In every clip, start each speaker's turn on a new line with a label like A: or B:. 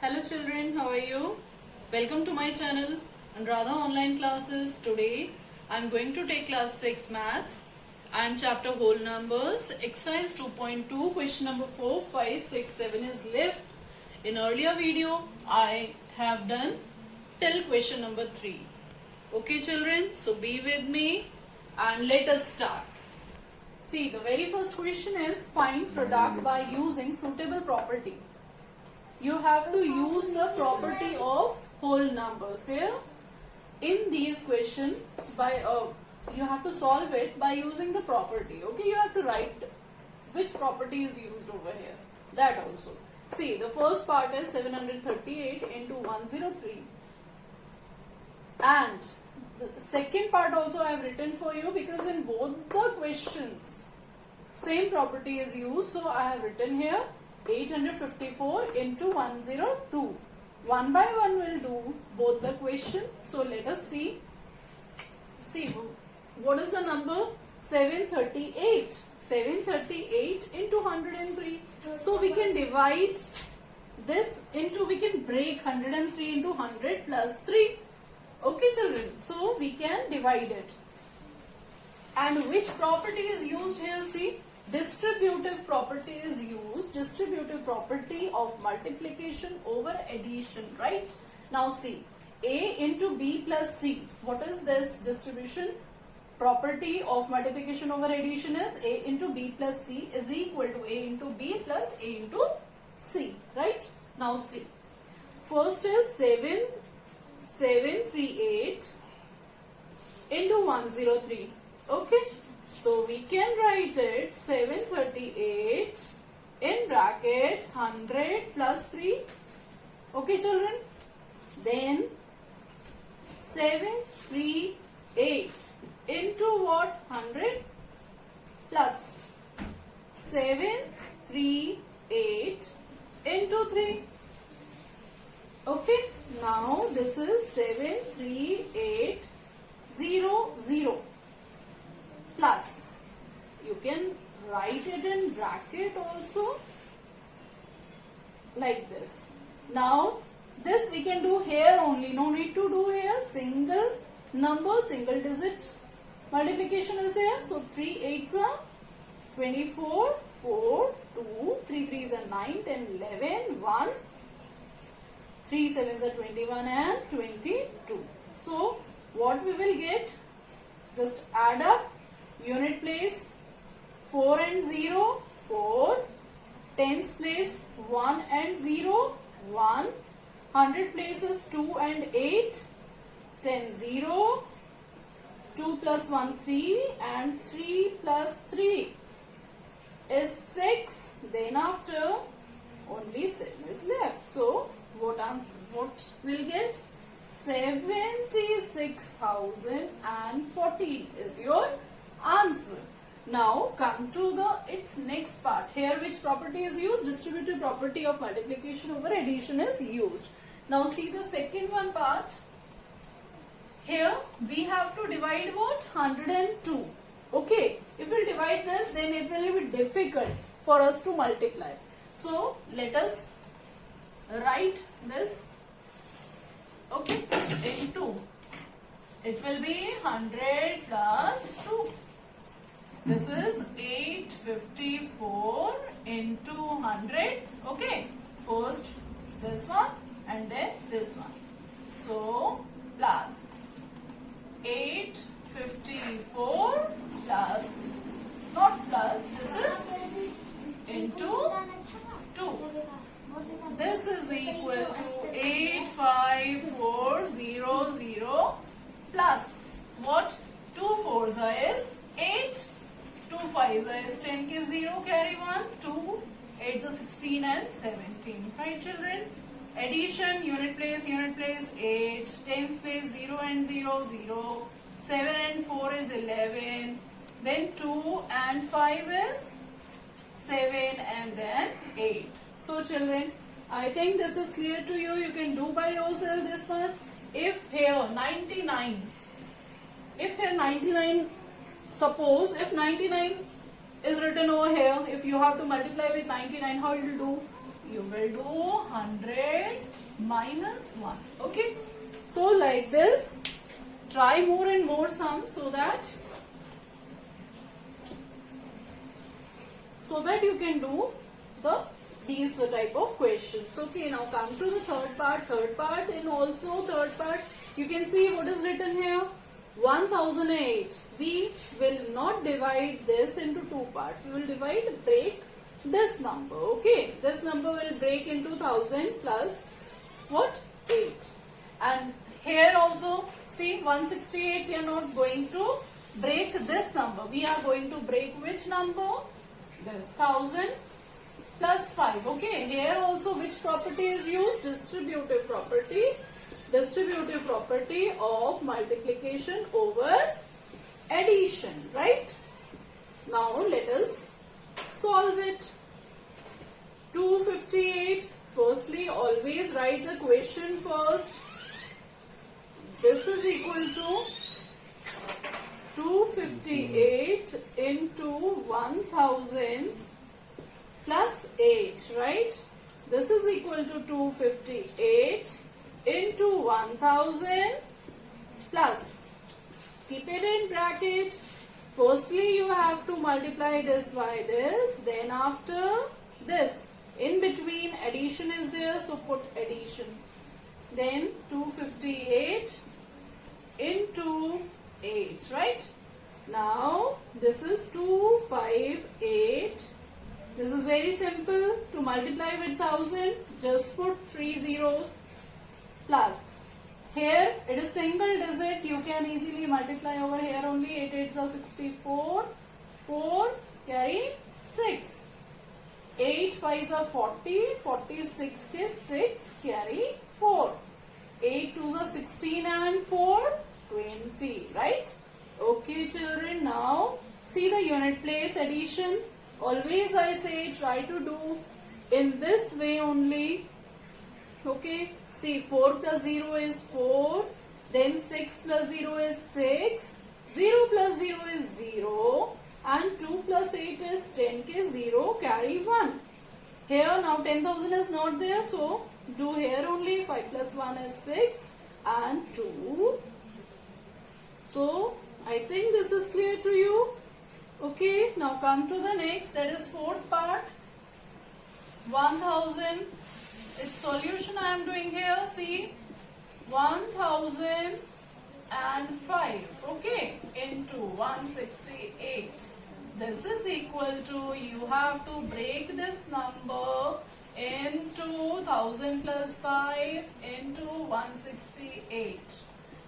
A: Hello children, how are you? Welcome to my channel Anuradha Online Classes. Today I am going to take class 6 maths and chapter whole numbers. Exercise 2.2 question number 4, 5, 6, 7 is left. In earlier video I have done till question number 3. Okay children, so be with me and let us start. See, the very first question is find product by using suitable property. You have to use the property of whole numbers here. In these questions, you have to solve it by using the property. Okay, you have to write which property is used over here. That also. See, the first part is 738 into 103. And the second part also I have written for you because in both the questions, same property is used. So I have written here 854 into 102. One by one we'll do both the question. So let us see. See, what is the number? 738. 738 into 103. So we can divide this into, we can break 103 into 100 plus 3. Okay children, so we can divide it. And which property is used here? See, distributive property is used. Distributive property of multiplication over addition, right? Now see, A into B plus C. What is this distribution? Property of multiplication over addition is A into B plus C is equal to A into B plus A into C, right? Now see, first is 738 into 103. Okay, so we can write it 738 in bracket 100 plus 3. Okay children, then 738 into what? 100 plus 738 into 3. Okay, now this is 73800 plus, you can write it in bracket also like this. Now this we can do here only, no need to do here. Single number, single digit multiplication is there. So 3 8s are 24, 4, 2, 3 3s are 9, 10, 11, 1, 3 7s are 21 and 22. So what we will get? Just add up. Unit place 4 and 0, 4. Tens place 1 and 0, 1. Hundred places 2 and 8. 10, 0. 2 plus 1, 3. And 3 plus 3 is 6. Then after only 7 is left. So what we'll get? 76,014 is your answer. Now come to its next part. Here which property is used? Distributive property of multiplication over addition is used. Now see the second one part. Here we have to divide what? 102. Okay, if we divide this, then it will be difficult for us to multiply. So let us write this. Okay, into, it will be 100 plus 2. This is 854 into 100. Okay, first this one and then this one. So plus 854 plus, not plus, this is into 2. This is equal to 85400 plus what? 2 4s is 8. 2 5s is 10 ke 0 carry 1, 2 8s are 16 and 17. Right children? Addition, unit place 8, tens place 0 and 0, 0, 7 and 4 is 11, then 2 and 5 is 7 and then 8. So children, I think this is clear to you. You can do by yourself this one. If here 99, suppose if 99 is written over here, if you have to multiply with 99, how you will do? You will do 100 minus 1. Okay. So like this, try more and more sums so that you can do these type of questions. Okay, now come to the third part, and also third part, you can see what is written here, 1008. We will not divide this into two parts. We will break this number. Okay, this number will break into 1000 plus what? 8. And here also, see 168, we are not going to break this number. We are going to break which number? This 1000 plus 5. Okay, here also which property is used? Distributive property. Distributive property of multiplication over addition, right? Now let us solve it. 258. Firstly, always write the question first. This is equal to 258 into 1000 plus 8, right? This is equal to 258 into 1000 plus, keep it in bracket. Firstly, you have to multiply this by this, then after this. In between, addition is there, so put addition. Then 258 into 8, right? Now, this is 258. This is very simple. To multiply with 1000, just put 3 zeros plus. Here, it is single digit. You can easily multiply over here only. 8 8s are 64. 4 carry 6. 8 5s are 40, 46 ke 6 carry 4. 8 2s are 16 and 4, 20, right? Okay children, now see the unit place addition. Always I say try to do in this way only. Okay, see 4 plus 0 is 4, then 6 plus 0 is 6, 0 plus 0 is 0. And 2 plus 8 is 10 ke 0 carry 1. Here now 10,000 is not there, so do here only. 5 plus 1 is 6 and 2. So I think this is clear to you. Okay, now come to the next, that is fourth part. 1000, its solution I am doing here. See, 1005, okay, into 168. This is equal to, you have to break this number into 1000 plus 5 into 168.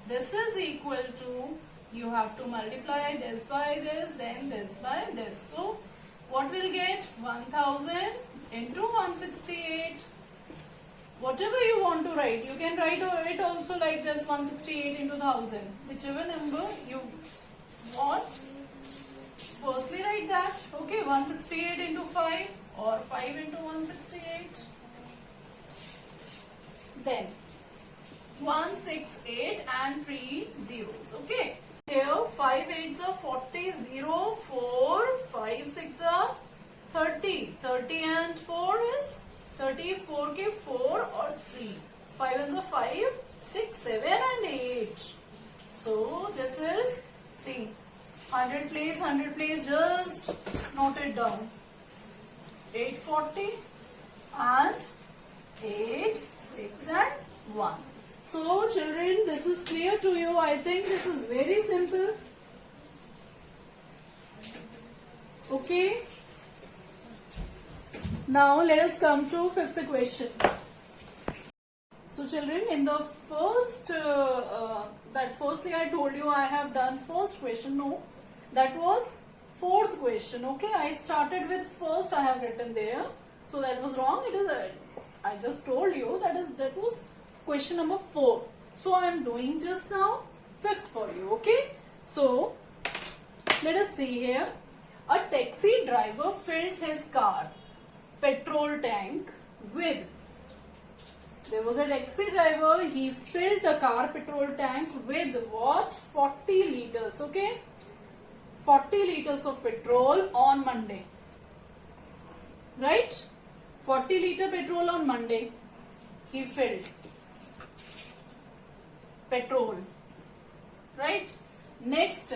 A: This is equal to, you have to multiply this by this, then this by this. So, what will get? 1000 into 168. Whatever you want to write, you can write it also like this, 168 into 1000. Whichever number you want. Firstly write that. Okay, 168 into 5 or 5 into 168. Then 168 and 3 zeros. Okay. Here 5 8s are 40, 0, 4, 5 6 are 30. 30 and 4 is 34 ke 4 or 3. 5 ones are 5, 6, 7 and 8. So this is, see, 100 place, just note it down. 840 and 8, 6 and 1. So children, this is clear to you. I think this is very simple. Okay. Now let us come to fifth question. So children, in the first, firstly I told you I have done first question. No, that was fourth question. Okay, I started with first, I have written there. So that was wrong. It is, I just told you that was question number 4. So I am doing just now fifth for you. Okay. So let us see here. A taxi driver filled his car petrol tank with, there was a taxi driver, he filled the car petrol tank with what? 40 liters. Okay. 40 liters of petrol on Monday. Right? 40 liter petrol on Monday. he filled petrol, right? Next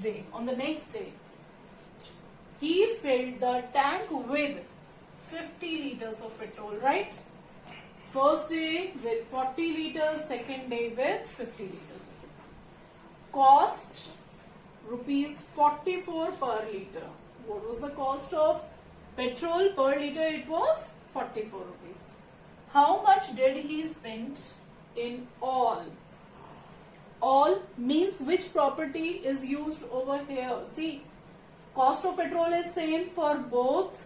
A: day, on the next day, he filled the tank with 50 liters of petrol, right? First day with 40 liters, second day with 50 liters of petrol. Cost rupees 44 per liter. What was the cost of petrol per liter? It was 44 rupees. How much did he spend in all? All means which property is used over here. See, cost of petrol is same for both.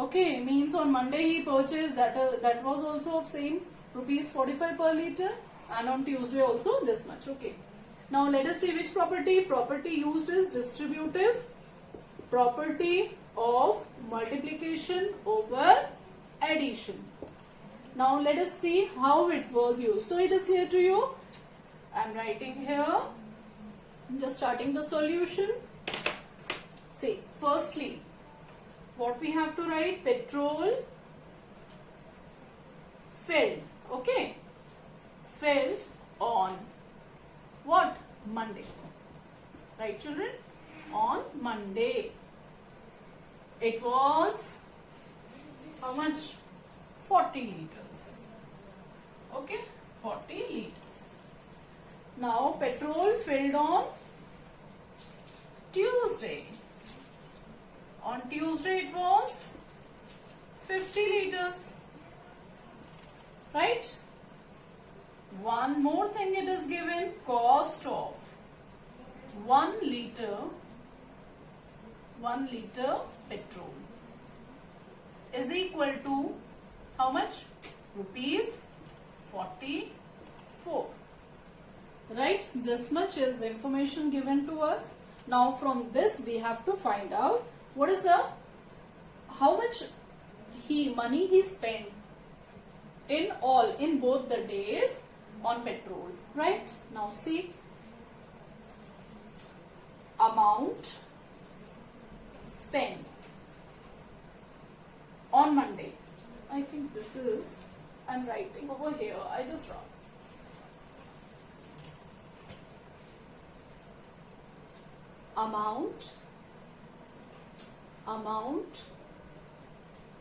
A: Okay, means on Monday he purchased that was also of same rupees 45 per liter, and on Tuesday also this much. Okay. Now let us see which property. Property used is distributive property of multiplication over addition. Now let us see how it was used. So it is here to you. I am writing here. I'm just starting the solution. See, firstly, what we have to write? Petrol filled. Okay. Filled on what? Monday. Right, children? On Monday. It was how much? 40 liters. Okay. 40 liters. Now, petrol filled on Tuesday. On Tuesday it was 50 liters. Right? One more thing it is given. Cost of 1 liter petrol is equal to how much? Rupees 44. Right? This much is information given to us. Now from this we have to find out what is the, how much money he spent in both the days on petrol. Right? Now see, amount spent on Monday. I think this is, I'm writing over here. I just wrote. Amount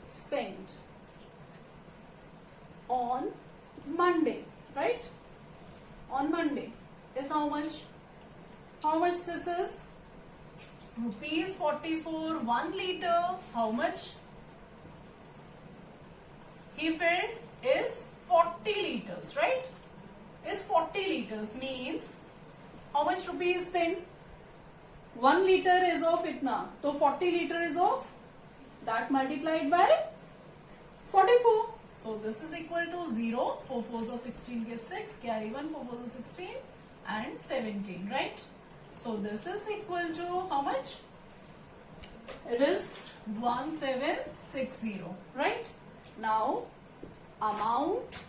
A: spent on Monday, right? On Monday is how much? How much this is? Rupees 44, 1 liter. How much he filled is 40 liters, right? Is 40 liters means how much rupees spent? 1 liter is of itna, so 40 liter is of that multiplied by 44. So this is equal to 0, 4 4s are 16 is 6, carry 1, 4 4s are 16 and 17, right? So this is equal to how much? It is 1760, right? Now amount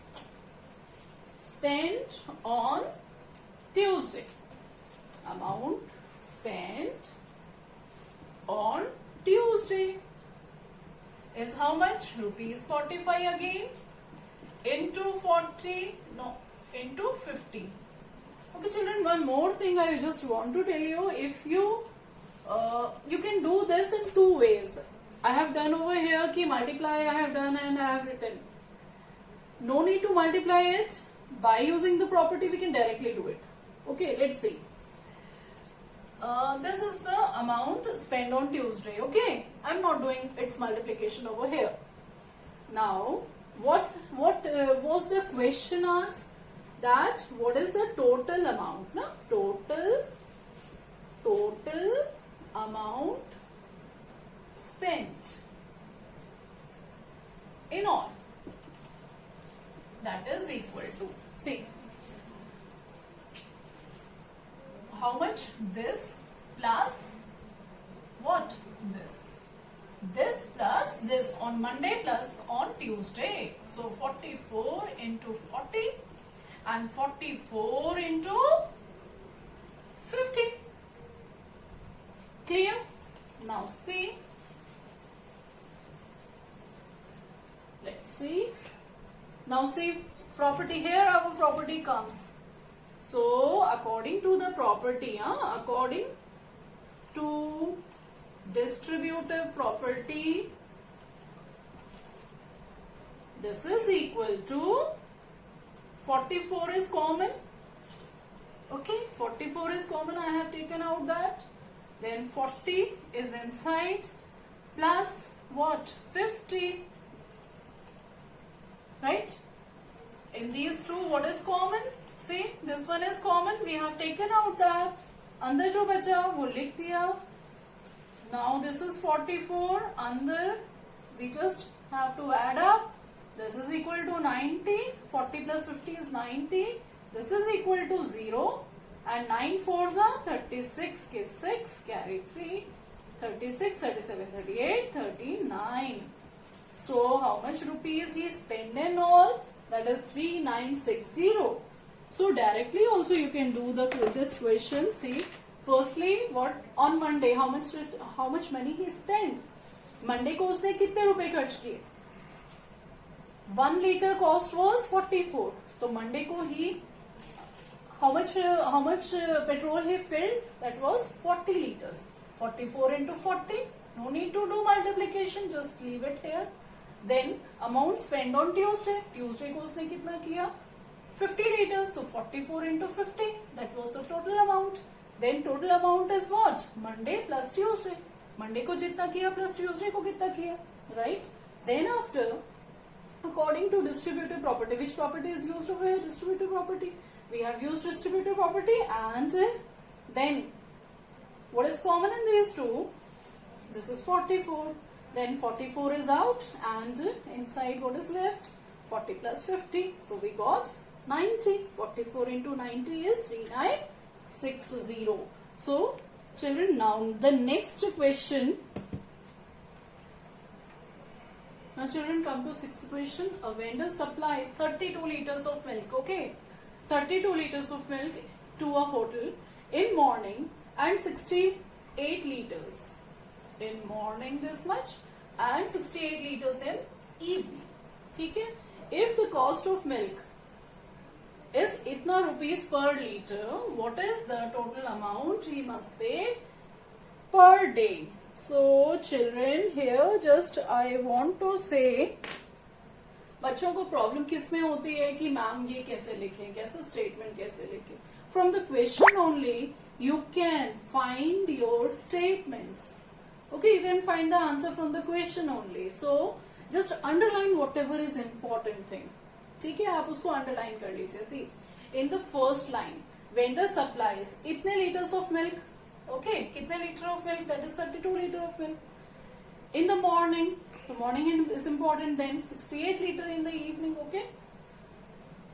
A: spent on Tuesday. Amount spent on Tuesday is how much? Rupees 45 again into 40, no, into 50. Okay children, one more thing I just want to tell you. If you can do this in two ways. I have done over here ki multiply I have done and I have written. No need to multiply it. By using the property we can directly do it. Okay, let's see. This is the amount spent on Tuesday. Okay, I'm not doing its multiplication over here. Now, what was the question asked? That what is the total amount? No? Total amount spent in all. That is equal to, see, how much? This plus what? This plus this on Monday plus on Tuesday. So 44 into 40 and 44 into 50. Clear? Now see. Let's see. Now see, property here, our property comes. So according to the property, according to distributive property, this is equal to 44 is common. Okay, 44 is common. I have taken out that. Then 40 is inside plus what? 50. Right? In these two, what is common? See, this one is common. We have taken out that. अंदर जो बचा वो लिख दिया. Now this is 44. अंदर we just have to add up. This is equal to 90. 40 plus 50 is 90. This is equal to 0. And 9 fours are 36. Ke 6 carry 3. 36, 37, 38, 39. So how much rupees he spent in all? That is 3960. So directly also you can do this question. See, firstly, what on Monday, how much money he spent? Monday को उसने कितने रुपए खर्च किए? 1 liter cost was 44. तो Monday को he how much petrol he filled? That was 40 liters. 44 into 40. No need to do multiplication. Just leave it here. Then amount spent on Tuesday. Tuesday को उसने कितना किया? 50 liters. So 44 into 50. That was the total amount. Then total amount is what? Monday plus Tuesday. Monday को जितना किया plus Tuesday को कितना किया? Right? Then after, according to distributive property, which property is used over here? Distributive property. We have used distributive property, and then what is common in these two? This is 44. Then 44 is out, and inside what is left? 40 plus 50. So we got 90. 44 into 90 is 3960. So children, now the next question. Now children, come to sixth question. A vendor supplies 32 liters of milk. Okay, 32 liters of milk to a hotel in morning and 68 liters in morning this much and 68 liters in evening. ठीक है? If the cost of milk is इतना rupees per liter, what is the total amount he must pay per day? So children, here just I want to say, बच्चों को problem किस में होती है कि मैम ये कैसे लिखें, कैसे स्टेटमेंट कैसे लिखें. From the question only you can find your statements. Okay, you can find the answer from the question only. So just underline whatever is important thing. ठीक है, आप उसको underline कर लीजिए. See, in the first line, vendor supplies इतने liters of milk. Okay, कितने liter of milk? That is 32 liter of milk. In the morning, so morning is important. Then 68 liter in the evening. Okay.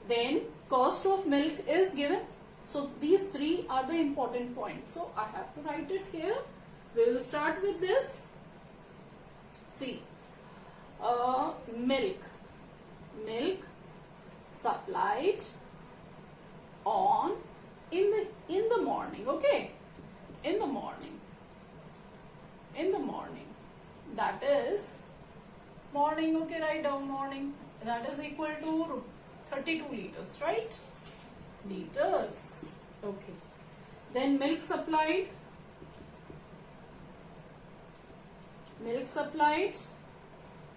A: Then cost of milk is given. So these three are the important points. So I have to write it here. We will start with this. See, milk supplied on in the morning. Okay, in the morning. That is morning. Okay, write down morning. That is equal to 32 liters, right? Liters. Okay. Then milk supplied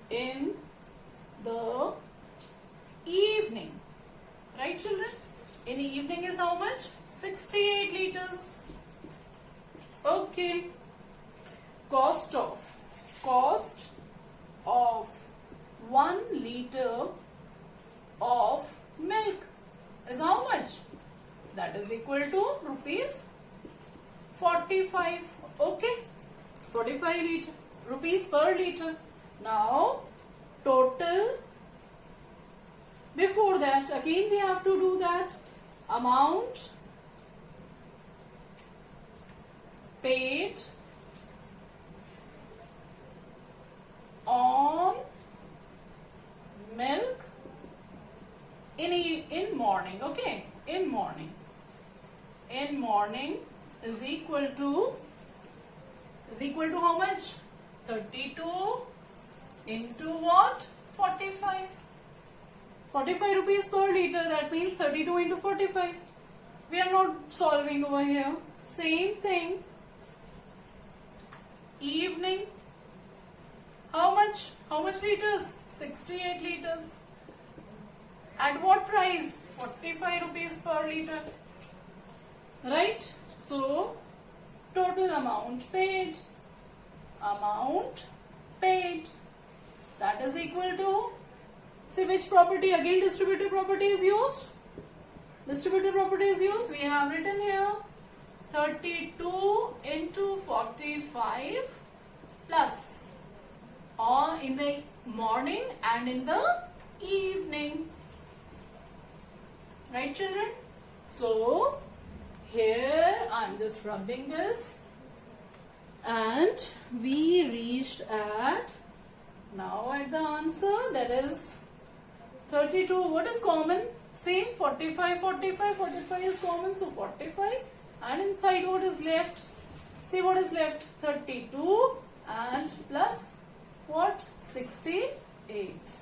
A: in the evening. Right, children? In the evening is how much? 68 liters. Okay. Cost of 1 liter of milk is how much? That is equal to rupees 45. Okay. 45 rupees per liter. Now, total. Before that, again we have to do that. Amount paid on milk in morning. Okay, in morning is equal to how much? 32 into what? 45. 45 rupees per liter, that means 32 into 45. We are not solving over here. Same thing. Evening. How much? How much liters? 68 liters. At what price? 45 rupees per liter. Right? So, total amount paid. Amount paid. That is equal to, see which property, again distributive property is used. Distributive property is used. We have written here 32 into 45 plus, or in the morning and in the evening. Right, children? So, here I am just rubbing this, and we reached at, now at the answer, that is 32. What is common? Same, 45, 45, 45 is common, so 45. And inside what is left? See what is left? 32 and plus what? 68.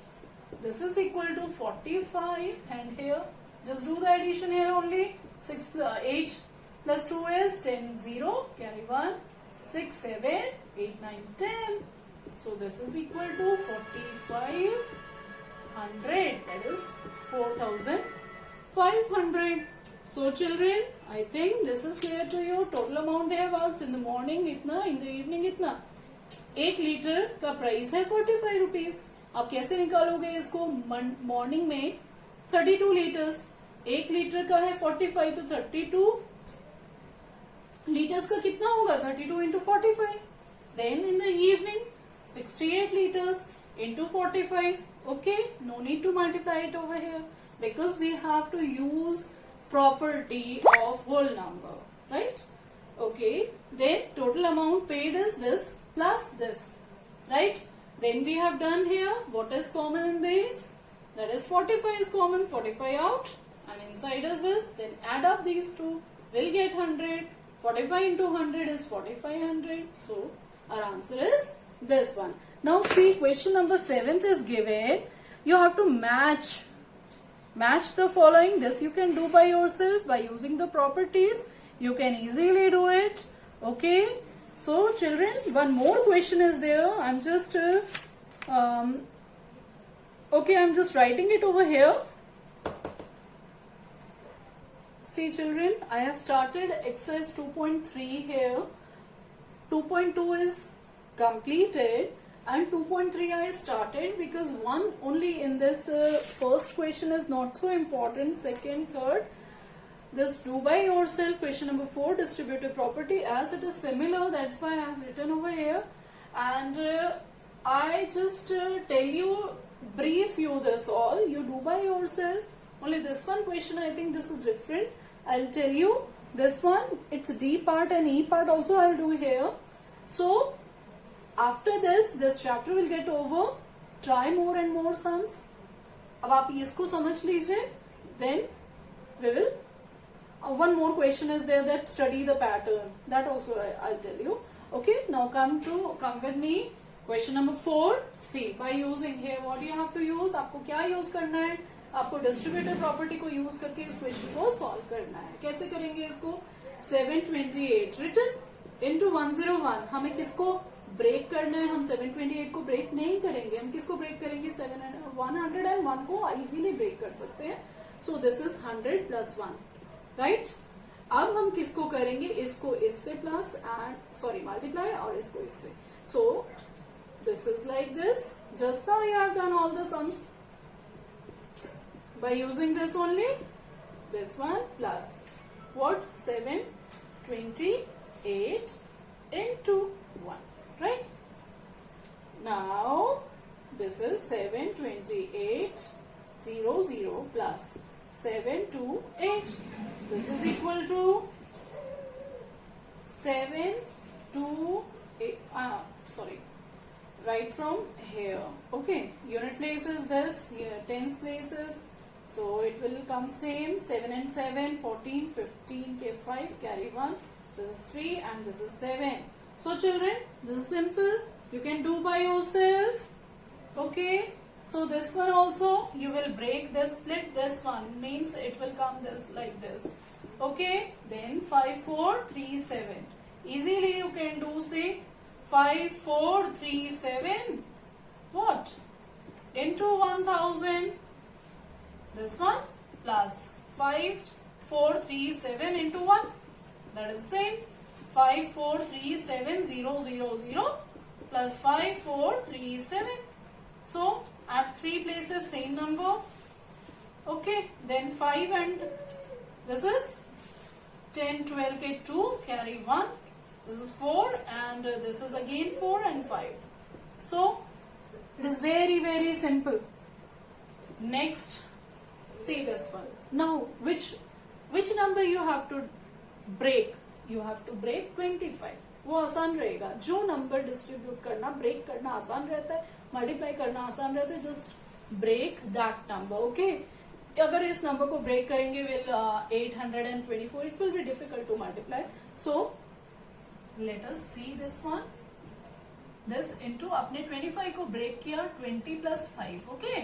A: This is equal to 45, and here just do the addition here only. 8 plus 2 is 10, 0, carry 1, 6, 7, 8, 9, 10. So this is equal to 4500, that is 4500. So children, I think this is clear to you. Total amount they have asked, in the morning itna, in the evening itna. 1 litre का price है 45 rupees. आप कैसे निकालोगे इसको? Morning में 32 litres, 1 litre का है 45, तो 32 लीटर्स का कितना होगा? 32 into 45. Then in the evening 68 liters into 45. Okay, no need to multiply it over here because we have to use property of whole number, right? Okay, then total amount paid is this plus this, right? Then we have done here what is common in these, that is 45 is common, 45 out, and inside is this. Then add up these two, will get 100. 45 into 100 is 4500. So our answer is this one. Now see, question number 7th is given. You have to match the following. This you can do by yourself by using the properties. You can easily do it. Okay. So children, one more question is there. I'm just I'm just writing it over here. See children, I have started exercise 2.3 here. 2.2 is completed and 2.3 I started because one only in this first question is not so important. Second, third, this do by yourself, question number 4, distributive property, as it is similar, that's why I have written over here. And I just tell you, brief you this all, you do by yourself. Only this one question, I think this is different. I'll tell you this one, it's D part and E part also I'll do here. So after this chapter will get over. Try more and more sums. अब आप इसको समझ लीजिए. Then we will. One more question is there, that study the pattern. That also I'll tell you. Okay. Now come with me. Question number 4. See, by using here, what do you have to use? आपको क्या use करना है? आपको distributive property को use करके इस question को solve करना है. कैसे करेंगे इसको? 728 written into 101. हमें किसको ब्रेक करना है? हम 728 को ब्रेक नहीं करेंगे. हम किसको ब्रेक करेंगे? 101 को इजीली ब्रेक कर सकते हैं. सो दिस इज 100 plus 1, राइट? अब हम किसको करेंगे? इसको इससे प्लस एंड मल्टीप्लाई और इसको इससे. सो this is like this. Just now you have done all the sums by using this only. This one plus what? 728 into 1, right? Now this is 728 plus 728. This is equal to 728. Right from here. Okay. Unit place is this. Here tens places. So it will come same. 7 and 7, 14, 15, K 5, carry 1. This is 3 and this is 7. So children, this is simple. You can do by yourself. Okay. So this one also you will break this, split this one, means it will come this like this. Okay, then 5437. Easily you can do, say 5437 what? Into 1000. This one plus 5437 into 1. That is same. 5437000 plus 5437. So at 3 places same number. Okay, then 5 and this is 10, 12 ke 2 carry 1. This is 4 and this is again 4 and 5. So it is very, very simple. Next, see this one. Now which number you have to break? You have to break 25. वो आसान रहेगा. जो number distribute करना, break करना आसान रहता है, multiply करना आसान रहता है. Just break that number. Okay, अगर इस नंबर को ब्रेक करेंगे will 824, it will be difficult to multiply. So let us see this one. This into आपने 25 को ब्रेक किया 20 plus 5. Okay,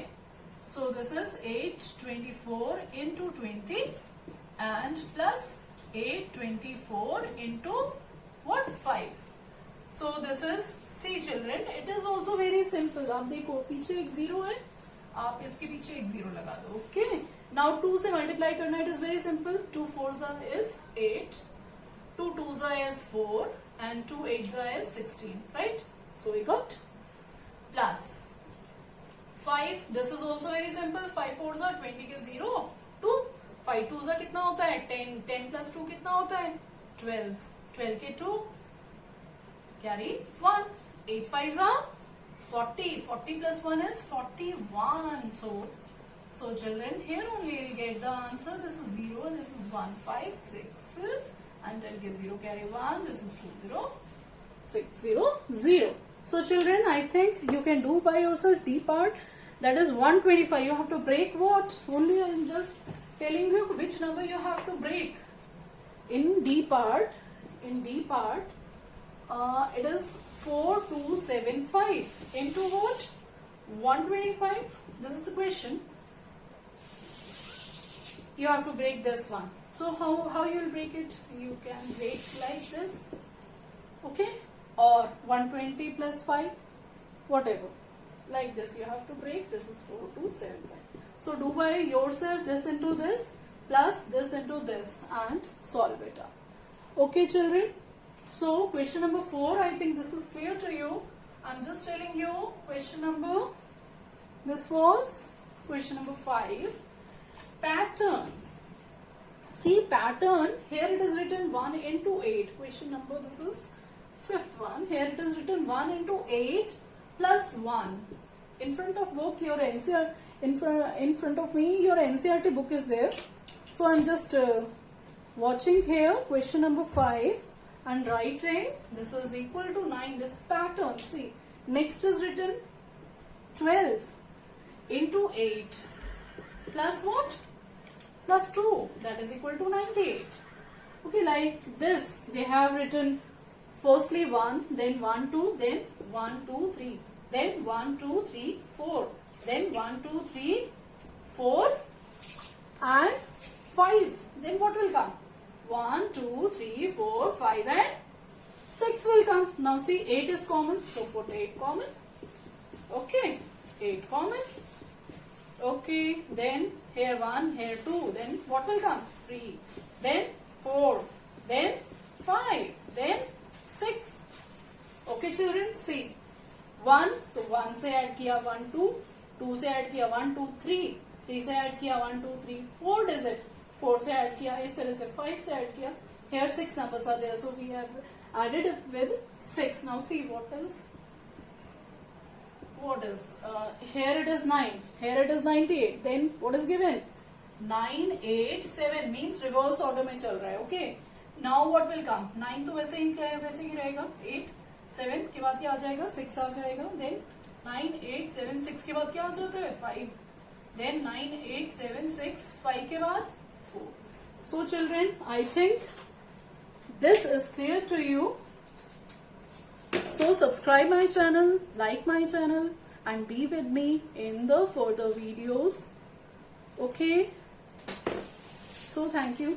A: so this is 824 into 20 and plus 824 into what? 5. So this is, see children, it is also very simple. आप देखो पीछे एक 0 है, आप इसके पीछे एक 0 लगा दो. ओके, नाउ 2 से मल्टीप्लाई करना, it is very simple. 2 4s is 8, 2 2s is 4 and 2 8s is 16, right? So we got plus 5. This is also very simple. 5 4s are 20 के 0, 2. 5 2s कितना होता है? 10. 10 plus 2 कितना होता है? 12. 12 के 2 carry 1. 8 5s are 40. 40 plus 1 is 41. So children, here only you get the answer. This is 0, this is 1 5 6 and 10 ke 0 carry 1. This is 20600. So children, I think you can do by yourself D part. That is 125. You have to break what? Only I am just telling you which number you have to break. In D part, it is 4275 into what? 125. This is the question. You have to break this one. So how you will break it? You can break like this. Okay, or 120 plus 5, whatever. Like this you have to break. This is 4275. So do by yourself, this into this plus this into this and solve it up. Okay children, so question number 4, I think this is clear to you. I'm just telling you question number, this was question number 5. Pattern. See pattern, here it is written 1 into 8. Question number, this is 5th one. Here it is written 1 into 8 plus 1. In front of book your NCERT, in front of me your NCERT book is there. So I'm just watching here question number 5 and writing this is equal to 9. This is pattern. See, next is written 12 into 8 plus what? Plus 2, that is equal to 98. Okay, like this they have written firstly 1, then 1 2, then 1 2 3, then 1 2 3 4, then 1 2 3 4 and 5. Then what will come? 1 2 3 4 5 and 6 will come. Now see, 8 is common, so put 8 common. Okay, 8 common. Okay, then here 1, here 2, then what will come? 3, then 4, then 5, then 6. Okay children, see 1, तो 1 से add किया 1 2, 2 से add किया 1 2 3, 3 से add किया 1 2 3 4 digit, 4 से add किया इस तरह से 5 से ऐड किया. Here 6 numbers are there, so we have added it with 6. Now see what is here it is 9, here it is 98, then what is given? 987 means reverse order में चल रहा है. Okay, now what will come? 9 तो वैसे ही रहेगा. 8 7 के बाद क्या आ जाएगा? 6 आ जाएगा. Then 9 8 7 6 के बाद क्या आ जाता है? 5. Then 9 8 7 6 5 के बाद 4. So children, I think this is clear to you. So subscribe my channel, like my channel, and be with me in the further videos. Okay, so thank you.